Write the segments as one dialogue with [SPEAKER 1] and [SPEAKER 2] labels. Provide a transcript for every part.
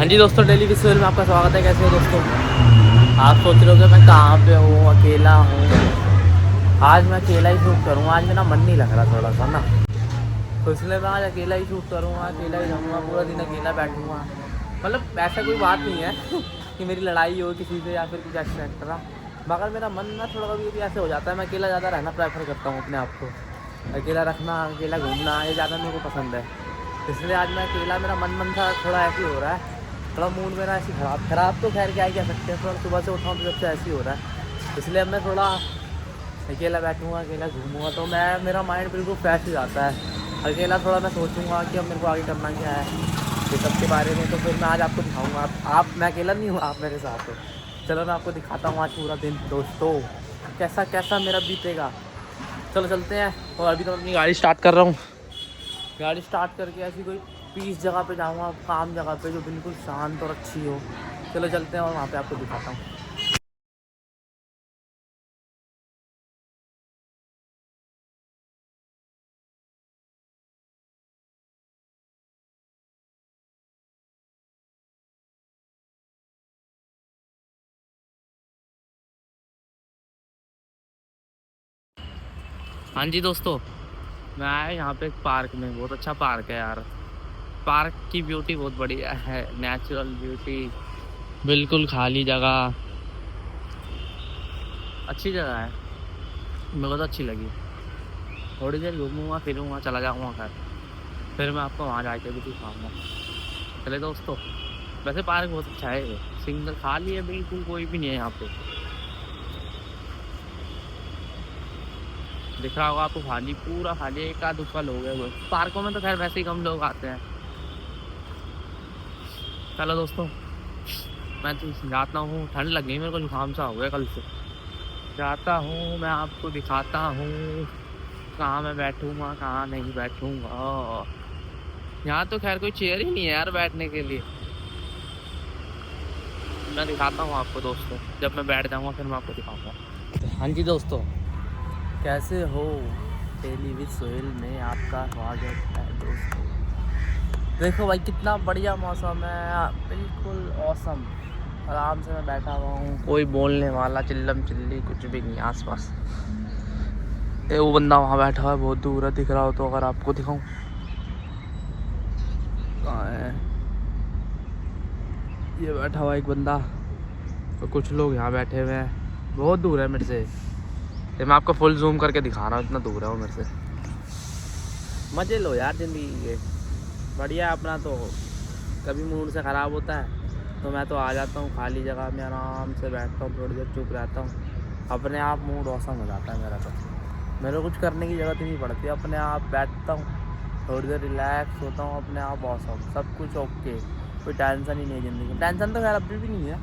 [SPEAKER 1] हाँ जी दोस्तों, डेली विजुअल में आपका स्वागत है। कैसे हो दोस्तों? आप सोच रहे हो कि मैं कहाँ पे हूँ, अकेला हूँ। आज मैं अकेला ही शूट करूँगा। आज मेरा मन नहीं लग रहा थोड़ा सा ना, तो इसलिए मैं आज अकेला ही शूट करूँगा, अकेला ही रहूँगा, पूरा दिन अकेला बैठूँगा। मतलब ऐसा कोई बात नहीं है कि मेरी लड़ाई हो किसी से या फिर कुछ एक्स्ट्रा, मगर मेरा मन ना थोड़ा कभी कभी ऐसे हो जाता है। मैं अकेला ज़्यादा रहना प्रेफर करता हूँ, अपने आप को अकेला रखना, अकेला घूमना, ये ज़्यादा मेरे को पसंद है। इसलिए आज मैं अकेला, मेरा मन था थोड़ा ऐसे हो रहा है, थोड़ा मूड मेरा ऐसे ख़राब तो खैर क्या ही कह सकते हैं। थोड़ा सुबह से उठाऊँ तो जब से ऐसे ही हो रहा है, इसलिए अब मैं थोड़ा अकेला बैठूँगा, अकेला घूमूँगा तो मेरा माइंड बिल्कुल फ्रेश हो जाता है। अकेला थोड़ा मैं सोचूंगा कि अब मेरे को आगे करना क्या है ये सब के बारे में, तो फिर मैं आज आपको दिखाऊँगा। आप मैं अकेला नहीं हूँ, आप मेरे साथ हो। चलो मैं आपको दिखाता हूँ आज पूरा दिन दोस्तों कैसा कैसा मेरा बीतेगा। चलो चलते हैं। और अभी तो मैं अपनी गाड़ी स्टार्ट कर रहा हूँ। गाड़ी स्टार्ट करके ऐसी कोई पीस जगह पे जाऊँगा, काम जगह पे जो बिल्कुल शांत और अच्छी हो। चलो चलते हैं और वहाँ पे आपको दिखाता हूँ। हाँ जी दोस्तों, मैं आया यहाँ पे एक पार्क में। बहुत अच्छा पार्क है यार। पार्क की ब्यूटी बहुत बढ़िया है, नेचुरल ब्यूटी, बिल्कुल खाली जगह, अच्छी जगह है। मेरे को तो अच्छी लगी। थोड़ी देर घूमूंगा फिरूंगा, चला जाऊँगा घर, फिर मैं आपको वहाँ जाके भी दिखाऊंगा। चले दोस्तों, वैसे पार्क बहुत अच्छा है ये। सिंगल खाली है, बिल्कुल कोई भी नहीं है यहाँ पे। दिख रहा होगा आपको, खाली, पूरा खाली। एक आध दुक्का लोग है। पार्कों में तो खैर वैसे ही कम लोग आते हैं। चलो दोस्तों, मैं तो जाता हूँ। ठंड लग गई मेरे को, जुकाम सा हो गया कल से। जाता हूँ, मैं आपको दिखाता हूँ कहाँ मैं बैठूँगा, कहाँ नहीं बैठूँगा। यहाँ तो खैर कोई चेयर ही नहीं है यार बैठने के लिए। मैं दिखाता हूँ आपको दोस्तों, जब मैं बैठ जाऊँगा फिर मैं आपको दिखाऊँगा। हाँ जी दोस्तों, कैसे हो? डेली विद सोहेल में आपका स्वागत है दोस्तों। देखो भाई, कितना बढ़िया मौसम है, बिल्कुल ऑसम। आराम से मैं बैठा हुआ हूँ, कोई बोलने वाला चिल्लम चिल्ली कुछ भी नहीं आसपास। वो बंदा वहाँ बैठा हुआ है, बहुत दूर है, दिख रहा हो तो अगर आपको दिखाऊं। कहाँ है ये बैठा हुआ एक बंदा, तो कुछ लोग यहाँ बैठे हुए हैं। बहुत दूर है मेरे से, ये मैं आपको फुल जूम करके दिखा रहा हूँ, इतना दूर है वो मेरे से। मज़े लो यार ज़िंदगी के, बढ़िया अपना। तो कभी मूड से ख़राब होता है तो मैं तो आ जाता हूँ खाली जगह में, आराम से बैठता हूँ, थोड़ी देर चुप रहता हूँ, अपने आप मूड औसम हो जाता है मेरा। तो मेरे को कुछ करने की ज़रूरत ही नहीं पड़ती, अपने आप बैठता हूँ, थोड़ी देर रिलैक्स होता हूँ, अपने आप औसम, सब कुछ ओके। कोई टेंशन ही नहीं है ज़िंदगी में। टेंशन तो खैर अभी भी नहीं है,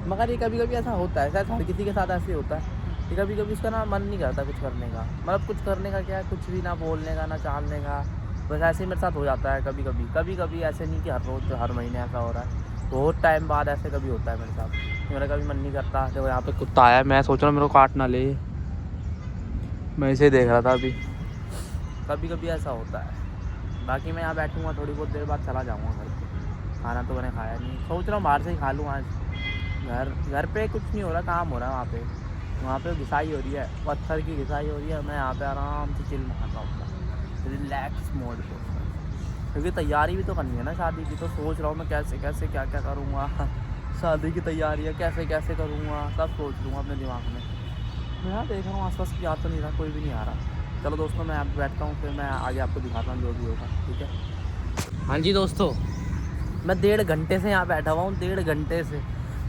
[SPEAKER 1] मगर ये कभी कभी ऐसा होता है, शायद हर किसी के साथ ऐसे होता है कि कभी कभी उसका ना मन नहीं करता कुछ करने का। मतलब कुछ करने का क्या है, कुछ भी ना बोलने का, ना चालने का। बस ऐसे ही मेरे साथ हो जाता है कभी कभी। कभी कभी ऐसे नहीं कि हर रोज़ हर महीने ऐसा हो रहा है, बहुत टाइम बाद ऐसे कभी होता है मेरे साथ। मेरा कभी मन नहीं करता। देखो यहाँ पे कुत्ता आया, मैं सोच रहा हूँ मेरे को काट ना ले, मैं इसे देख रहा था अभी। कभी कभी ऐसा होता है। बाकी मैं यहाँ बैठूँगा, थोड़ी बहुत देर बाद चला जाऊँगा घर पे। खाना तो मैंने खाया नहीं, सोच रहा हूँ बाहर से ही खा लूँ आज। घर पे कुछ नहीं हो रहा, काम हो रहा है वहाँ पे घिसाई हो रही है, पत्थर की घिसाई हो रही है। मैं यहाँ पे आराम से चिल मारता हूँ, रिलैक्स मोड पे। क्योंकि तैयारी भी तो करनी है ना शादी की, तो सोच रहा हूँ मैं कैसे कैसे क्या क्या करूँगा। शादी की तैयारी है, कैसे कैसे करूँगा, सब सोच लूँगा अपने दिमाग में। मैं यहाँ देख रहा हूँ आसपास की, याद तो नहीं रहा, कोई भी नहीं आ रहा। चलो दोस्तों, मैं यहाँ पे बैठता हूँ, फिर मैं आगे आपको दिखाता हूँ जो भी होगा, ठीक है। हाँ जी दोस्तों, मैं 1.5 घंटे से यहाँ बैठा हुआ हूँ, 1.5 घंटे से।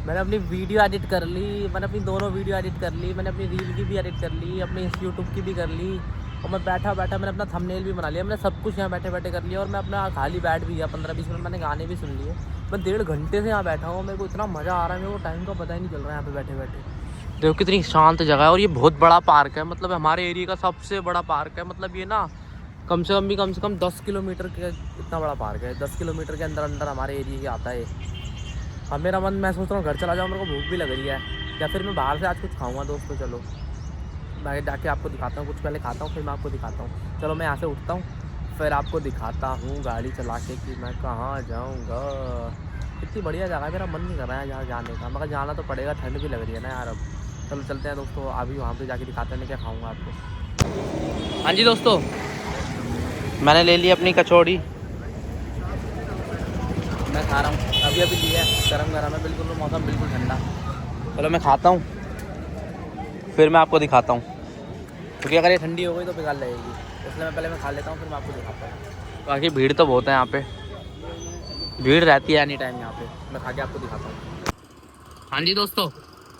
[SPEAKER 1] मैंने अपनी वीडियो एडिट कर ली, मैंने अपनी दोनों वीडियो एडिट कर ली, मैंने अपनी रील की भी एडिट कर ली, अपनी यूट्यूब की भी कर ली, और मैं बैठा मैंने अपना थंबनेल भी बना लिया। मैंने सब कुछ यहाँ बैठे बैठे कर लिया, और मैं अपना खाली बैठ भी गया 15-20 मिनट, मैंने गाने भी सुन लिए। मैं 1.5 घंटे से यहाँ बैठा हूँ, मेरे को इतना मज़ा आ रहा है, मेरे को टाइम का पता ही नहीं चल रहा है यहाँ पे बैठे बैठे। देखो कितनी शांत जगह है, और ये बहुत बड़ा पार्क है, मतलब हमारे एरिया का सबसे बड़ा पार्क है। मतलब ये ना कम से कम 10 किलोमीटर के इतना बड़ा पार्क है। 10 किलोमीटर के अंदर अंदर हमारे एरिया के आता है। अब मेरा मन, मैं सोच रहा हूँ घर चला जाऊँ, मेरे को भूख भी लग रही है, या फिर मैं बाहर से आज कुछ खाऊंगा दोस्तों। चलो मैं जाके आपको दिखाता हूँ, कुछ पहले खाता हूँ फिर मैं आपको दिखाता हूँ। चलो मैं यहाँ से उठता हूँ, फिर आपको दिखाता हूँ गाड़ी चला के कि मैं कहाँ जाऊँगा। इतनी बढ़िया जगह है, मेरा मन नहीं कर रहा है यहाँ जाने का, मगर जाना तो पड़ेगा, ठंड भी लग रही है ना यार अब। चलो चलते हैं दोस्तों, अभी वहाँ पे जाके दिखाते हैं मैं क्या खाऊंगा आपको। हाँ जी दोस्तों, मैंने ले ली अपनी कचौड़ी, मैं खा रहा हूँ, अभी अभी लिया है, गरम गरम है बिल्कुल, मौसम बिल्कुल ठंडा। चलो मैं खाता हूँ, फिर मैं आपको दिखाता हूँ, क्योंकि अगर ये ठंडी हो गई तो बेकार लगेगी, इसलिए मैं खा लेता हूँ, फिर मैं आपको दिखाता हूँ। बाकी भीड़ तो बहुत है यहाँ पे, भीड़ रहती है एनी टाइम यहाँ पे, मैं खा के आपको दिखाता हूँ। हाँ जी दोस्तों,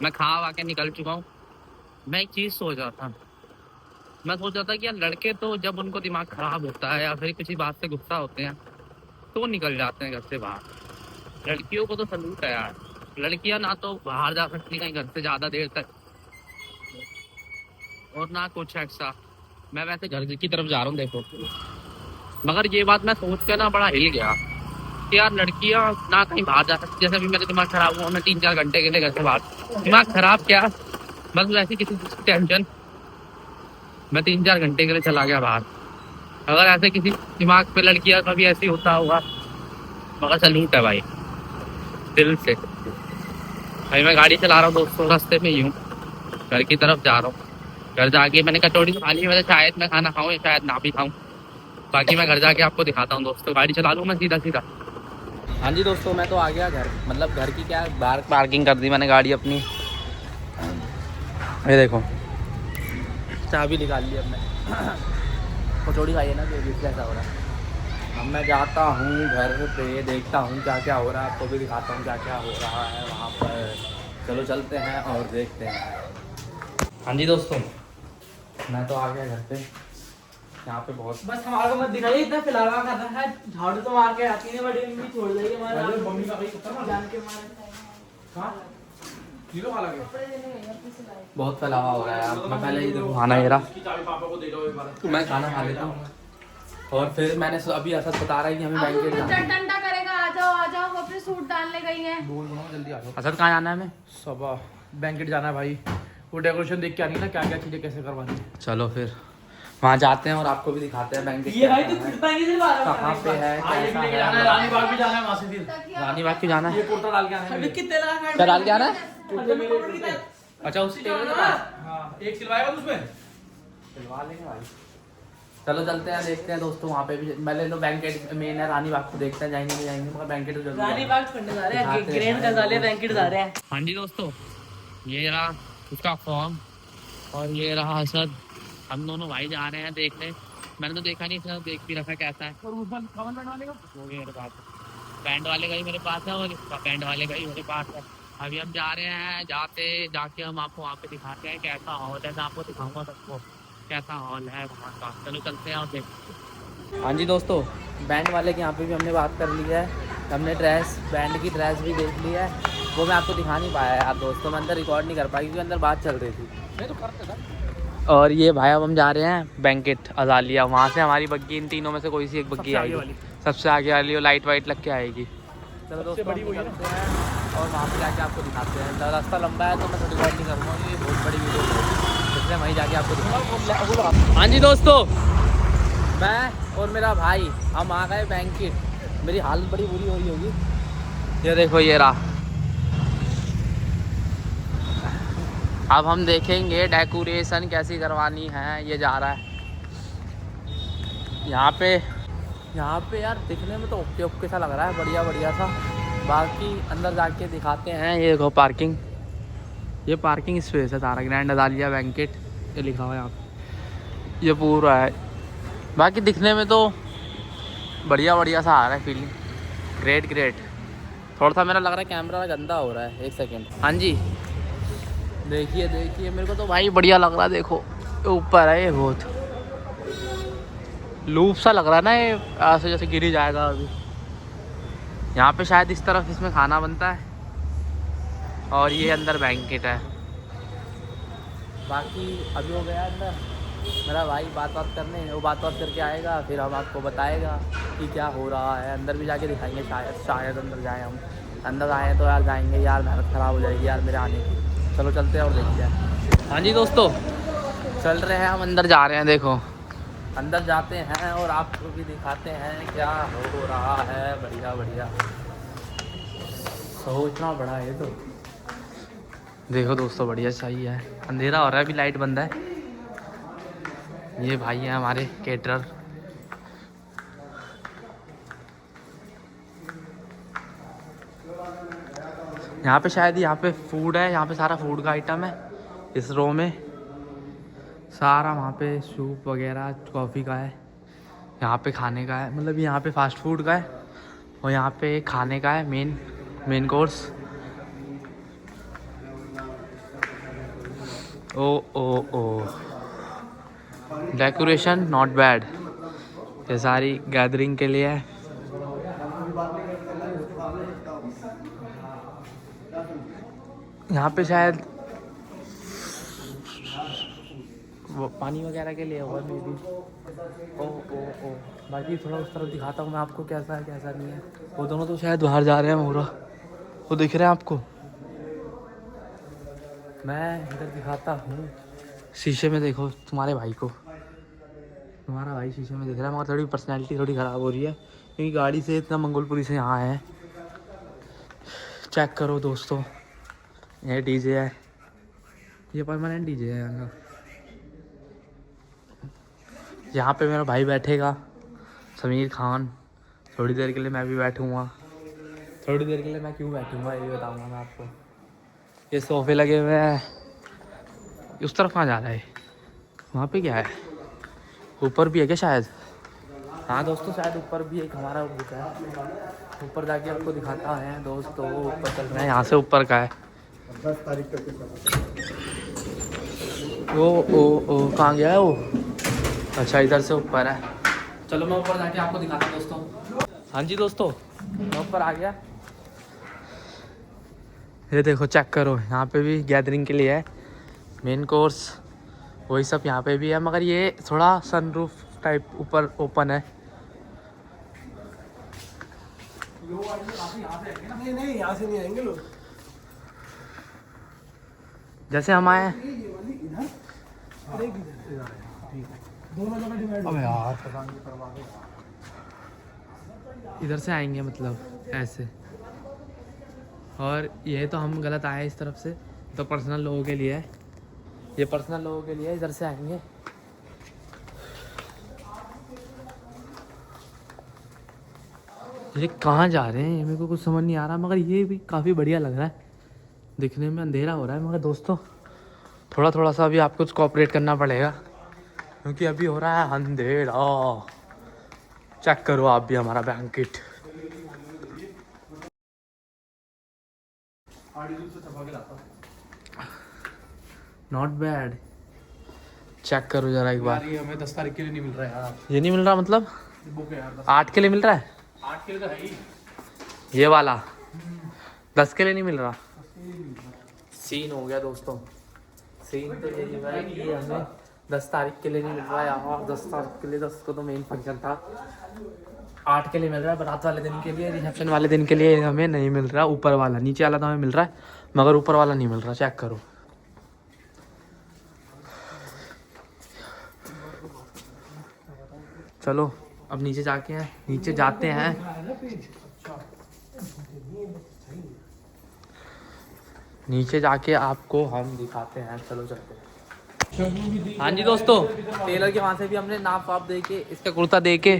[SPEAKER 1] मैं खा के निकल चुका हूँ। मैं एक चीज़ सोच रहा था, मैं सोच रहा था कि यार लड़के तो जब उनको दिमाग ख़राब होता है या फिर किसी बात से गुस्सा होते हैं तो वो निकल जाते हैं घर से बाहर। लड़कियों को तो सलूट है यार, लड़कियां ना तो बाहर जा सकती कहीं घर से ज़्यादा देर तक, और ना कुछ ऐसा। मैं वैसे घर की तरफ जा रहा हूँ देखो, मगर ये बात मैं सोच के ना बड़ा हिल गया कि यार लड़कियां ना कहीं बाहर जा सकती। जैसे अभी मेरा दिमाग खराब हुआ, मैं 3-4 घंटे के लिए घर से बाहर, दिमाग खराब क्या, बस वैसे किसी चीज़ की टेंशन, मैं 3-4 घंटे के लिए चला गया बाहर। अगर ऐसे किसी दिमाग पे लड़कियां कभी ऐसी होता होगा, मगर सलूट है भाई, दिल से भाई। मैं गाड़ी चला रहा हूँ दोस्तों, रास्ते में ही हूँ, घर की तरफ जा रहा हूँ। घर जाके मैंने कचौड़ी खा ली, वैसे शायद मैं खाना खाऊँ या शायद ना भी खाऊँ, बाकी मैं घर जाके आपको दिखाता हूँ दोस्तों। गाड़ी चला लूँ मैं सीधा सीधा। हाँ जी दोस्तों, मैं तो आ गया घर, मतलब घर की क्या बाहर पार्किंग कर दी मैंने गाड़ी अपनी, ये देखो चाबी निकाल ली अब मैं। कचौड़ी खाई है ना, तो ऐसा हो रहा है। अब मैं जाता हूँ घर पे, देखता हूँ क्या क्या हो रहा है, आपको भी दिखाता हूँ क्या क्या हो रहा है वहाँ पर। चलो चलते हैं और देखते हैं। हाँ जी दोस्तों, मैं तो आ गया घर पे, यहाँ पे बहुत
[SPEAKER 2] बस हमारे को मत दिखाइए, इतना फिलहाल करना है, झाड़ू तो मार के आती है, बड़ी मम्मी छोड़ देगी हमारा मम्मी का जान के मारे।
[SPEAKER 1] बहुत फैलावा हो रहा है। मैं पहले ही देखो खाना मेरा, तो मैं खाना खा लेता हूँ, और फिर मैंने अभी असद बता रहा है कि हमें बैंकेट जाना है।
[SPEAKER 3] ठंडा करेगा, आ जाओ, वो अपने सूट डालने गई हैं।
[SPEAKER 1] जल्दी आ जाओ। असद कहाँ जाना है हमें?
[SPEAKER 2] सबा बैंकेट जाना है भाई, वो डेकोरेशन देख के आनी ना, क्या क्या चीजें कैसे करवानी है।
[SPEAKER 1] चलो फिर वहाँ जाते हैं और आपको भी दिखाते हैं बैंकेट।
[SPEAKER 2] ये भाई तो फिरता ही नहीं बार
[SPEAKER 1] कहाँ पे है, कैसा है?
[SPEAKER 2] रानी बाग भी जाना है, वहाँ से फिर
[SPEAKER 1] रानी बाग क्यों जाना है?
[SPEAKER 2] ये कुर्ता डाल के आना है। कितने लगा
[SPEAKER 1] क्या डाल के आना है?
[SPEAKER 2] है?
[SPEAKER 1] अच्छा उस टेबल के पास
[SPEAKER 2] हाँ, एक सिलवाएगा उसमें,
[SPEAKER 1] सिलवा लेंगे भाई। चलो चलते हैं, देखते हैं दोस्तों, वहाँ पे भी पहले तो बैंकेट मेन है, रानी बाग को देखते हैं, जाएंगे नहीं जाएंगे, मगर बैंकेट तो जरूर
[SPEAKER 2] रानी बाग छोड़ने जा रहे हैं, ग्रैंड गजालिया बैंकेट जा रहे हैं।
[SPEAKER 1] हाँ जी दोस्तों, ये रहा उसका फॉर्म और ये रहा असद, हम दोनों भाई जा रहे हैं देखने। मैंने तो देखा नहीं था, देख भी रखा कैसा है।
[SPEAKER 2] और ऊपर कवन बैंड वाले का
[SPEAKER 1] वो भी मेरे पास है, बैंड वाले का ही मेरे पास है, और इसका बैंड वाले का ही मेरे पास है। अभी हम जा रहे हैं, जाके हम आपको वहाँ पे दिखाते हैं कैसा हॉल है, मैं आपको दिखाऊंगा सबको कैसा हॉल है वहाँ का। चलो चलते हैं और देखते हैं। हाँ जी दोस्तों, बैंड वाले के यहाँ पे भी हमने बात कर ली है, हमने ड्रेस बैंड की ड्रेस भी देख ली है, वो मैं आपको दिखा नहीं पाया यार दोस्तों, मैं अंदर रिकॉर्ड नहीं कर पाई क्योंकि अंदर बात चल रही थी।
[SPEAKER 2] मैं तो करते था।
[SPEAKER 1] और ये भाई अब हम जा रहे हैं बैंकेट अजालिया, वहाँ से हमारी बग्गी इन तीनों में से कोई सी एक बग्गी आएगी, सबसे आगे वाली, और लाइट वाइट लग के आएगी। चलो दोस्तों
[SPEAKER 2] बड़ी वही है
[SPEAKER 1] चलते हैं और वहाँ पे जाके आपको दिखाते हैं। रास्ता लंबा है तो मैं रिकॉर्ड नहीं करूँगा, ये बहुत बड़ी वीडियो है, इसलिए वहीं जाके आपको दिखाऊंगा। हाँ जी दोस्तों, मैं और मेरा भाई हम आ गए बैंकेट, मेरी हालत बड़ी बुरी हो रही होगी, ये देखो ये रहा। अब हम देखेंगे डेकोरेशन कैसी करवानी है, ये जा रहा है यहाँ पे यार दिखने में तो ओके ओके सा लग रहा है, बढ़िया बढ़िया सा, बाकी अंदर जाके दिखाते हैं। ये देखो पार्किंग, ये पार्किंग स्पेस है सारा, ग्रैंड अजालिया बैंकेट ये लिखा हुआ है यहाँ पे, ये पूरा है। बाकी दिखने में तो बढ़िया बढ़िया सा आ रहा है फीलिंग, ग्रेट ग्रेट। थोड़ा सा मेरा लग रहा है कैमरा गंदा हो रहा है, एक सेकेंड। हाँ जी देखिए देखिए, मेरे को तो भाई बढ़िया लग रहा है, देखो ऊपर है ये, बहुत लूप सा लग रहा है ना ये, ऐसे जैसे गिर ही जाएगा अभी। यहाँ पे शायद इस तरफ इसमें खाना बनता है, और ये अंदर बैंकेट है। बाकी अभी हो गया अंदर मेरा भाई बात करने, वो बात करके आएगा, फिर हम आपको बताएगा कि क्या हो रहा है। अंदर भी जाके दिखाएंगे, शायद अंदर जाएँ हम, अंदर आए तो यार जाएंगे यार, मेहनत ख़राब हो जाएगी यार मेरे आने की। चलो चलते हैं और देखते हैं। हाँ जी दोस्तों, चल रहे हैं हम, अंदर जा रहे हैं, देखो अंदर जाते हैं और आपको भी दिखाते हैं क्या हो रहा है। बढ़िया बढ़िया 100 इतना बड़ा है तो। देखो दोस्तों बढ़िया सही है। अंधेरा हो रहा है, अभी लाइट बंद है। ये भाई हैं हमारे केटरर। यहाँ पे शायद यहाँ पे फूड है, यहाँ पे सारा फूड का आइटम है इस रो में सारा। वहाँ पे सूप वगैरह कॉफ़ी का है, यहाँ पे खाने का है, मतलब यहाँ पे फास्ट फूड का है और यहाँ पे खाने का है main course. Oh oh oh decoration not bad. ये सारी गैदरिंग के लिए है। यहाँ पे शायद वो पानी वगैरह के लिए होगा मे बी। ओ ओ ओ बाकी थोड़ा उस तरफ दिखाता हूँ मैं आपको कैसा है कैसा नहीं है। वो दोनों तो शायद बाहर जा रहे हैं पूरा, वो दिख रहे हैं आपको। मैं इधर दिखाता हूँ शीशे में, देखो तुम्हारे भाई को, तुम्हारा भाई शीशे में दिख रहा है मगर थोड़ी पर्सनैलिटी थोड़ी ख़राब हो रही है क्योंकि गाड़ी से इतना मंगोलपुरी से यहाँ है। चेक करो दोस्तों, ये डीजे है, ये परमानेंट डीजे है यहाँ का। यहाँ पे मेरा भाई बैठेगा समीर खान, थोड़ी देर के लिए मैं भी बैठूँगा। थोड़ी देर के लिए मैं क्यों बैठूँगा ये भी बताऊँगा मैं आपको। ये सोफे लगे हुए हैं। उस तरफ कहाँ जा रहा है, वहाँ पे क्या है, ऊपर भी है क्या शायद। हाँ दोस्तों शायद ऊपर भी एक हमारा बुक है, ऊपर जाके आपको दिखाता है दोस्तों। ऊपर चल रहे हैं, यहाँ से ऊपर का है
[SPEAKER 4] 10 तारीख तक।
[SPEAKER 1] ओ कहाँ गया है वो। अच्छा इधर से ऊपर है, चलो मैं ऊपर जाके आपको दिखाता हूँ दोस्तों। हाँ जी दोस्तों मैं ऊपर आ गया। ये देखो चेक करो, यहाँ पे भी गैदरिंग के लिए है मेन कोर्स, वही सब यहाँ पे भी है मगर ये थोड़ा सनरूफ टाइप ऊपर ओपन है।
[SPEAKER 4] नहीं यहाँ से नहीं आएंगे लोग।
[SPEAKER 1] जैसे हम आए
[SPEAKER 4] दोनों जगह डिवाइड।
[SPEAKER 1] अब यार इधर से आएंगे मतलब ऐसे, और ये तो हम गलत आए इस तरफ से, तो पर्सनल लोगों के लिए है, ये पर्सनल लोगों के लिए है, इधर से आएंगे। ये कहाँ जा रहे हैं मेरे को कुछ समझ नहीं आ रहा मगर ये भी काफ़ी बढ़िया लग रहा है दिखने में। अंधेरा हो रहा है मगर दोस्तों थोड़ा थोड़ा सा अभी आपको कोऑपरेट करना पड़ेगा क्योंकि अभी हो रहा है अंधेरा। चेक करो आप भी हमारा बैंकेट। नॉट बैड, चेक करो जरा एक बार।
[SPEAKER 4] ये हमें 10 तारीख के लिए नहीं मिल रहा है यार।
[SPEAKER 1] ये नहीं मिल रहा मतलब
[SPEAKER 4] बुक है यार
[SPEAKER 1] 8 के लिए मिल रहा है,
[SPEAKER 4] 8 के लिए तो है ही।
[SPEAKER 1] ये वाला 10 के लिए नहीं मिल रहा। सीन हो गया दोस्तों, सीन तो यही है कि हमें 10 तारीख के लिए नहीं मिल रहा है यार। 10 तारीख के लिए 10 को तो मेन फंक्शन था, 8 के लिए मिल रहा है बारात वाले दिन के लिए, रिसेप्शन वाले दिन के लिए हमें नहीं मिल रहा। ऊपर वाला, नीचे वाला तो हमें मिल रहा है मगर ऊपर वाला नहीं मिल रहा। चेक करो चलो अब नीचे जाके हैं, नीचे जाते हैं। नीचे जाके आपको हम दिखाते हैं, चलो चलते हैं। हाँ जी दोस्तों, टेलर के वहाँ से भी हमने नाप वाप दे के, इसका कुर्ता दे के,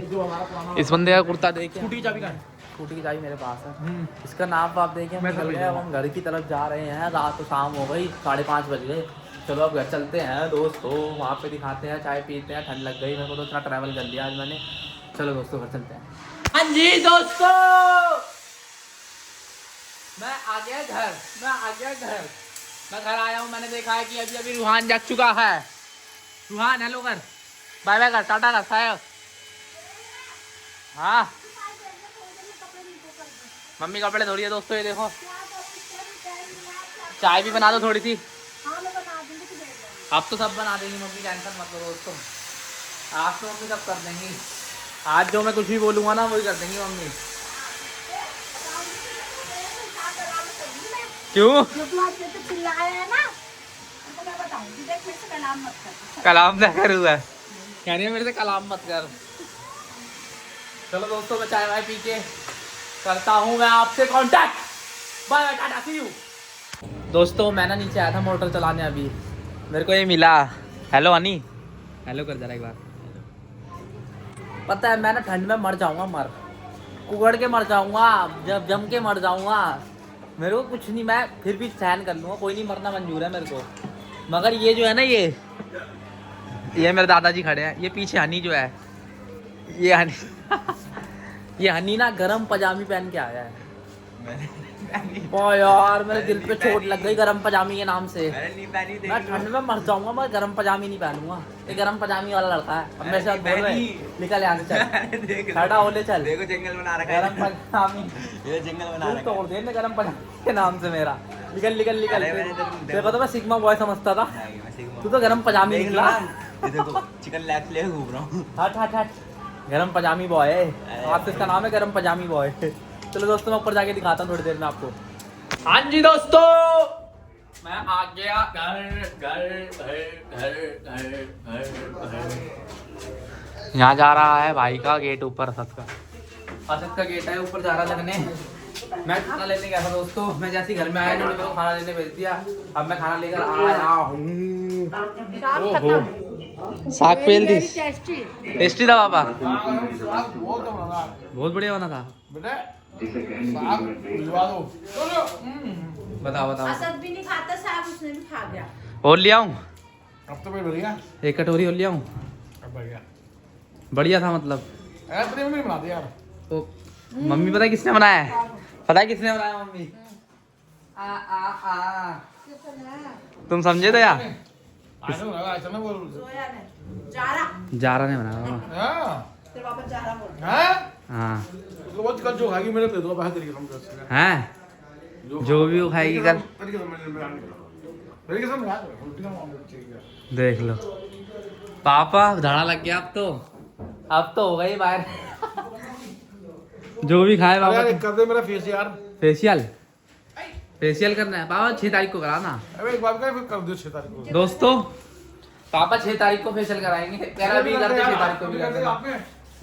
[SPEAKER 1] इस बंदे का कुर्ता दे के,
[SPEAKER 4] स्कूटी की चाबी कहाँ है?
[SPEAKER 1] स्कूटी की चाबी मेरे पास है, इसका नाप वाप दे के हम निकल गए। अब हम घर की तरफ जा रहे हैं, रात तो शाम हो गई, 5:30 बज गए। चलो अब घर चलते हैं दोस्तों, वहाँ पे दिखाते हैं, चाय पीते हैं। ठंड लग गई मेरे को तो, इतना ट्रैवल कर लिया आज मैंने। चलो दोस्तों घर चलते हैं। हाँ जी दोस्तों मैं आ गया घर, मैं घर आया हूँ। मैंने देखा है कि अभी अभी रूहान जग चुका है। रूहान हेलो कर, बाय बाय कर, टाटा कर, साहब। हाँ मम्मी कपड़े धो रही है दोस्तों, ये देखो। चाय भी बना दो थोड़ी सी। अब तो सब बना देंगी मम्मी, टेंशन मत लो दोस्तों, आज तो मम्मी सब कर देंगी। आज जो मैं कुछ भी बोलूँगा ना वही कर देंगी मम्मी। क्यों? कलाम ना कर हुआ कह रही है मेरे से, कलाम मत कर। चलो दोस्तों मैं चाय वाय पी के करता हूँ मैं आपसे contact.
[SPEAKER 2] Bye bye tata see you. दोस्तों मैं ना नीचे आया था मोटर चलाने, अभी मेरे को ये मिला। हेलो हनी, हेलो कर जरा एक बार। पता है मैं ना ठंड में मर जाऊंगा, कुगड़ के मर जाऊंगा, जब जम के मर जाऊंगा। मेरे को कुछ नहीं, मैं फिर भी सहन कर लूंगा, कोई नहीं, मरना मंजूर है मेरे को। मगर ये जो है ना, ये मेरे दादाजी खड़े हैं, ये पीछे हनी जो है, ये हनी ये हनी ना गरम पजामी पहन के आया है। ओ यार मेरे दिल पे चोट लग गई गरम पजामी के नाम से। मैं ठंड में मर जाऊंगा, मैं गरम पजामी नहीं पहनूंगा। ये गरम पजामी वाला लड़का है, अब मेरे साथ बोल रहे निकल यहाँ से, चल खड़ा होले चल।
[SPEAKER 5] देखो जंगल बना रखा है,
[SPEAKER 2] गरम पजामी,
[SPEAKER 5] ये जंगल बना रखा
[SPEAKER 2] तोड़ दे ना गरम पजामी के नाम से मेरा। निकल निकल निकल। देखो तो मैं सिग्मा बॉय समझता था, तू तो गरम पजामी निकला।
[SPEAKER 5] है। देखो चिकन लैब ले घूम रहा हूँ।
[SPEAKER 2] हट हट हट, गरम पजामी बॉय है, आपसे इसका नाम है गरम पजामी बॉय। चलो दोस्तों मैं ऊपर जाके दिखाता हूँ थोड़ी देर में आपको। हाँ जी दोस्तों, मैं आ गया यहाँ जा रहा है भाई का गेट ऊपर, असद का गेट है, ऊपर जा रहा लगने। मैं खाना लेने गया था दोस्तों, मैं जैसे घर में आया तो मेरे को खाना लेने भेज दिया। अब मैं खाना लेकर आया हूँ। साग पेल दी, टेस्टी था पापा, बहुत बढ़िया बना था। बताओ बताओ।
[SPEAKER 3] असद भी नहीं खाता साहब, उसने भी खा गया।
[SPEAKER 2] और ले आऊं?
[SPEAKER 4] अब तो मैं बढ़िया,
[SPEAKER 2] एक कटोरी और ले आऊं?
[SPEAKER 4] अब बढ़िया,
[SPEAKER 2] बढ़िया था मतलब।
[SPEAKER 4] तेरी मम्मी बना दे यार।
[SPEAKER 2] तो मम्मी पता है किसने बनाया है? पता है किसने बनाया मम्मी? आ आ आ तुम समझे तो यार?
[SPEAKER 4] ऐसा ना बोल।
[SPEAKER 3] सोया ने, जारा
[SPEAKER 2] जारा ने बनाया।
[SPEAKER 4] हाँ
[SPEAKER 3] तेरे पापा जारा बोल।
[SPEAKER 2] हाँ
[SPEAKER 4] उसको बहुत कल जो खाएगी मेरे दे दो, पैसे तरीके से
[SPEAKER 2] हैं, जो भी वो खाएगी कल
[SPEAKER 4] तरीके से मैं रोटी का ऑमलेट चाहिए।
[SPEAKER 2] देख लो पापा, धाड़ा लग गया अब तो हो गई बाहर। जो भी खाए
[SPEAKER 4] यार
[SPEAKER 2] पापा।
[SPEAKER 4] कर दे मेरा फेस यार।
[SPEAKER 2] फेशियल करना है पापा, 6 तारीख को कराना।
[SPEAKER 4] अबे एक बात कर दो 6 तारीख को।
[SPEAKER 2] दोस्तों पापा 6 तारीख को फेशियल कराएंगे, कह रहा भी कर दे, 6 तारीख को भी कर देना।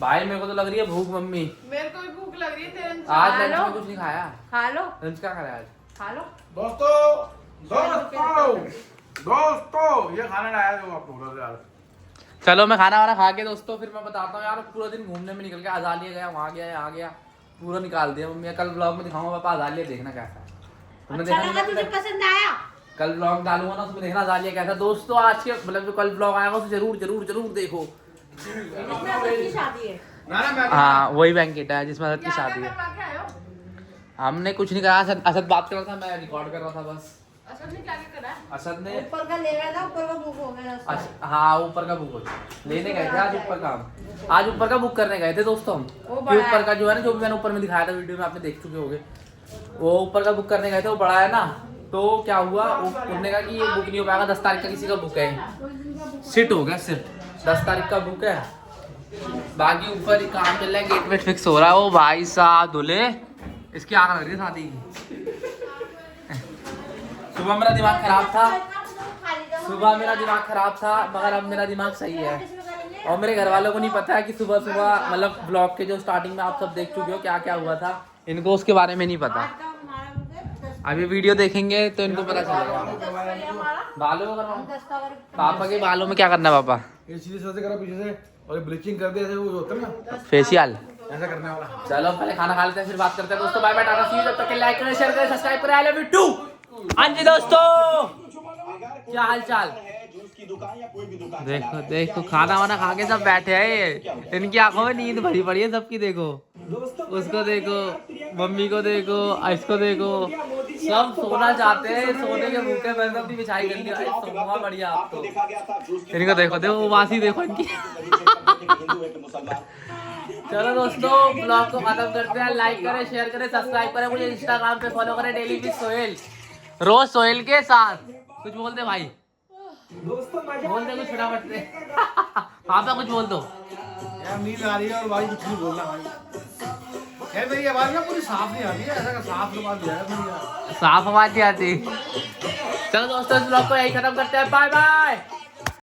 [SPEAKER 2] भाई मेरे को तो लग रही है भूख मम्मी,
[SPEAKER 3] मेरे को भी भूख लग रही है। तेरे
[SPEAKER 2] आज लंच में कुछ नहीं खाया।
[SPEAKER 3] खा लो
[SPEAKER 2] लंच क्या खाया आज?
[SPEAKER 3] खा लो।
[SPEAKER 4] दोस्तों ये खाना लाया जो आप लोग यार।
[SPEAKER 2] चलो मैं खाना वाना खा के दोस्तों फिर मैं बताता हूँ यार। पूरा दिन घूमने में निकल गया, अजालिया गया, वहाँ गया, यहाँ गया, पूरा निकाल दिया मम्मी। कल ब्लॉग में दिखाऊंगा पापा, अजालिया देखना कैसा है। तुमने
[SPEAKER 3] अच्छा
[SPEAKER 2] देखा
[SPEAKER 3] लगा, तुझे
[SPEAKER 2] नहीं?
[SPEAKER 3] पसंद आया?
[SPEAKER 2] कल ब्लॉग डालूंगा ना, उसमें देखना अजालिया कैसा। दोस्तों आज के मतलब जो कल ब्लॉग आएगा उसे जरूर जरूर जरूर देखो।
[SPEAKER 3] इसमें असद की शादी है।
[SPEAKER 2] हाँ वही बैंकेट है जिसमें असद की शादी है।
[SPEAKER 3] क्या क्या आए हो?
[SPEAKER 2] हमने कुछ नहीं करा, असद बात कर रहा था, मैं रिकॉर्ड कर रहा था बस।
[SPEAKER 3] असद ने क्या क्या करा है?
[SPEAKER 2] असद ने
[SPEAKER 3] ऊपर का ले गया था, ऊपर का बुक हो गया उसका।
[SPEAKER 2] हाँ ऊपर का बुक लेने गए थे आज, ऊपर का आज ऊपर का बुक करने गए थे दोस्तों हम।
[SPEAKER 3] वो बड़ा
[SPEAKER 2] ऊपर
[SPEAKER 3] है।
[SPEAKER 2] का जो है ना, जो भी मैंने ऊपर में दिखाया था वीडियो में, आपने देख चुके होंगे। वो ऊपर का बुक करने गए थे, वो बड़ा है ना, तो क्या हुआ उन्होंने कहा कि ये बुक नहीं हो पाएगा, 10 तारीख का किसी का बुक है। सिट हो गया, सिट 10 तारीख का बुक है। बाकी ऊपर ही काम चल रहा है, गेट वेट फिक्स हो रहा है। वो भाई साहब दूल्हे इसकी आग लग रही है शादी की। सुबह मेरा दिमाग खराब था, सुबह मेरा दिमाग खराब था, मगर अब मेरा दिमाग सही है। और मेरे घर वालों को नहीं पता है कि सुबह सुबह मतलब ब्लॉग के जो स्टार्टिंग में आप सब देख चुके हो क्या क्या हुआ था, इनको उसके बारे में नहीं पता। अभी वीडियो देखेंगे तो इनको पता चलेगा। बालों में पापा के बालों में क्या करना है पापा?
[SPEAKER 4] ये सीधे से करा पीछे से और ब्लीचिंग कर दे, ऐसे वो होता है ना
[SPEAKER 2] फेशियल।
[SPEAKER 4] ऐसा करने वाला।
[SPEAKER 2] चलो पहले खाना खा लेते हैं फिर बात करते हैं दोस्तों। Bye bye, tata see you. जब तक के लाइक करें, शेयर करें, सब्सक्राइब करें। I love you too. हाँ जी दोस्तों, क्या हाल चाल? देखो देखो खाना वाना खा के सब बैठे हैं, ये इनकी आंखों में नींद भरी पड़ी है सबकी। देखो उसको देखो, मम्मी को देखो, इसको देखो, सब सोना चाहते हैं, सोने के भूखे। मैंने अपनी बिछाई कर ली, सोना बढ़िया। आप तो इनको देखो, देखो वासी देखो इनकी। चलो दोस्तों ब्लॉग को खत्म करते हैं। लाइक करें, शेयर करें, सब्सक्राइब करें, मुझे इंस्टाग्राम पे फॉलो करें, डेली विद सोहेल, रोज सोहेल के साथ। कुछ बोल दे भाई, बोल दे कुछ फटाफट से। पापा कुछ बोल दो
[SPEAKER 4] यार। नींद आ रही है और भाई कुछ नहीं बोलना भाई। यार मेरी आवाज ना पूरी साफ नहीं आती है, ऐसा का साफ आवाज है मेरी यार।
[SPEAKER 2] साफ आवाज नहीं आती। चलो दोस्तों इस ब्लॉग को यही खत्म करते हैं। Bye bye.